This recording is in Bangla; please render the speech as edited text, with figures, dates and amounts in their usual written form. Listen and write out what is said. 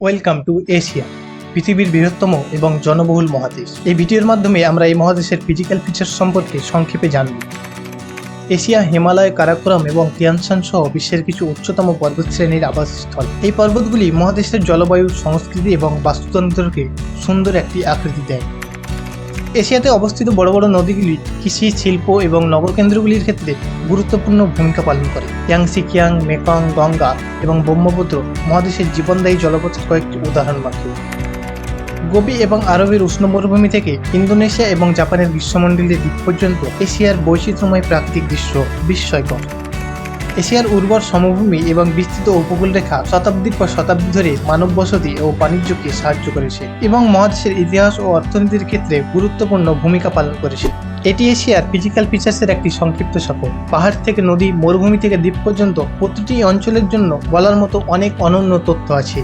ওয়েলকাম টু এশিয়া, পৃথিবীর বৃহত্তম এবং জনবহুল মহাদেশ। এই ভিডিওর মাধ্যমে আমরা এই মহাদেশের ফিজিক্যাল ফিচার সম্পর্কে সংক্ষেপে জানব। এশিয়া হিমালয়, কারাকোরাম এবং তিয়ানশান সহ বিশ্বের কিছু উচ্চতম পর্বতশ্রেণীর আবাসস্থল। এই পর্বতগুলি মহাদেশের জলবায়ু, সংস্কৃতি এবং বাস্তুতন্ত্রকে সুন্দর একটি আকৃতি দেয়। এশিয়াতে অবস্থিত বড় বড় নদীগুলি কৃষি, শিল্প এবং নগরকেন্দ্রগুলির ক্ষেত্রে গুরুত্বপূর্ণ ভূমিকা পালন করে। ইয়াংসি কিয়াং, মেকং, গঙ্গা এবং ব্রহ্মপুত্র মহাদেশের জীবনদায়ী জলপথের কয়েকটি উদাহরণ মাত্র। গোবি এবং আরবের উষ্ণ মরুভূমি থেকে ইন্দোনেশিয়া এবং জাপানের গ্রীষ্মমণ্ডলীয় দ্বীপ পর্যন্ত এশিয়ার বৈচিত্র্যময় প্রাকৃতিক দৃশ্য বিস্ময়কর। এশিয়ার উর্বর সমভূমি এবং বিস্তৃত উপকূল রেখা শতাব্দীর পর শতাব্দী ধরে মানব বসতি ও বাণিজ্যকে সাহায্য করেছে এবং মহাদেশের ইতিহাস ও অর্থনীতির ক্ষেত্রে গুরুত্বপূর্ণ ভূমিকা পালন করেছে। এটি এশিয়ার ফিজিক্যাল ফিচার্সের একটি সংক্ষিপ্ত সফর। পাহাড় থেকে নদী, মরুভূমি থেকে দ্বীপ পর্যন্ত প্রতিটি অঞ্চলের জন্য বলার মতো অনেক অনন্য তথ্য আছে।